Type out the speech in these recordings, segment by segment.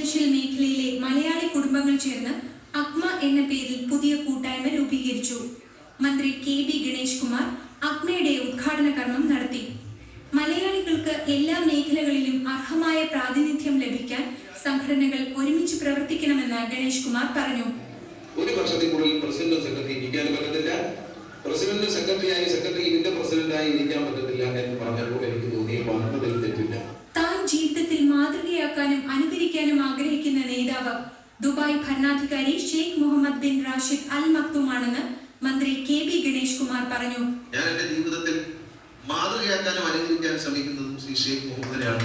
Residential മേഖലയിലെ മലയാളി കുടുംബങ്ങൾ ചേർന്ന് അഗ്മ എന്ന പേരിൽ പുതിയ കൂട്ടായ്മ രൂപീകരിച്ചു. മന്ത്രി കെ.ബി. ഗണേഷ് കുമാർ അഗ്മയുടെ ഉദ്ഘാടന കർമ്മം നടത്തി. മലയാളികൾക്ക് എല്ലാ മേഖലകളിലും അർഹമായ പ്രാതിനിധ്യം ലഭിക്കാൻ സംഘടനകൾ ഒരുമിച്ച് പ്രവർത്തിക്കണമെന്ന് ഗണേഷ് കുമാർ പറഞ്ഞു. ഒരു വർഷത്തിനുള്ളിൽ പ്രസിഡന്റ് സെക്രട്ടറി ഇരിക്കാൻ പറ്റത്തില്ല, പ്രസിഡന്റ് സെക്രട്ടറിയായി സെക്രട്ടറി ഇതിന്റെ പ്രസിഡന്റായി ഇരിക്കാൻ പറ്റത്തില്ല എന്ന് പറഞ്ഞപ്പോൾ എനിക്ക് തോന്നി വന്നതിൽ തെറ്റില്ല. താൻ ജീവിതത്തിൽ മാതൃകയാക്കാനും അനുകരിക്കാനും ആഗ്രഹിക്കുന്ന നേതാവ് ദുബായ് ഭരണാധികാരി ഷെയ്ഖ് മുഹമ്മദ് ബിൻ റാഷിദ് അൽ മക്തൂമാണെന്ന് മന്ത്രി കെ.ബി. ഗണേഷ് കുമാർ പറഞ്ഞു. ഞാൻ എന്റെ ജീവിതത്തിൽ മാതൃകയാക്കാനും അനുകരിക്കാനും ശ്രമിക്കുന്നതും ശ്രീ ഷെയ്ഖ് മുഹമ്മദിനെയാണ്.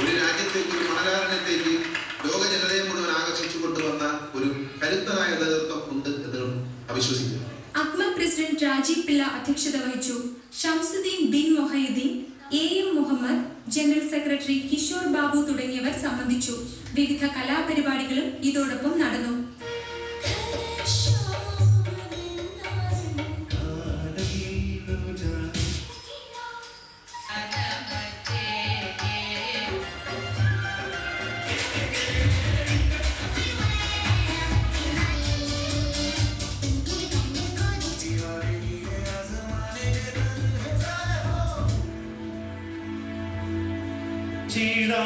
ഒരു രാജ്യത്തേക്ക്, ഒരു മണലാരണ്യത്തേക്ക് ലോക ജനതയെ മുഴുവൻ ആകർഷിച്ചു കൊണ്ടുവന്ന ഒരു കരുത്തനായ നേതൃത്വം ഉണ്ട് എന്ന് അവിശ്വസിക്കുന്നു. അഗ്മ പ്രസിഡന്റ് രാജീവ് പിള്ള അധ്യക്ഷത വഹിച്ചു. Shamsuddin bin Mohiuddin, A M. Muhammad, general secretary Kishore Babu തുടങ്ങിയവർ സംബന്ധിച്ചു. വിവിധ കലാപരിപാടികളും ഇതോടൊപ്പം നടന്നു. Chira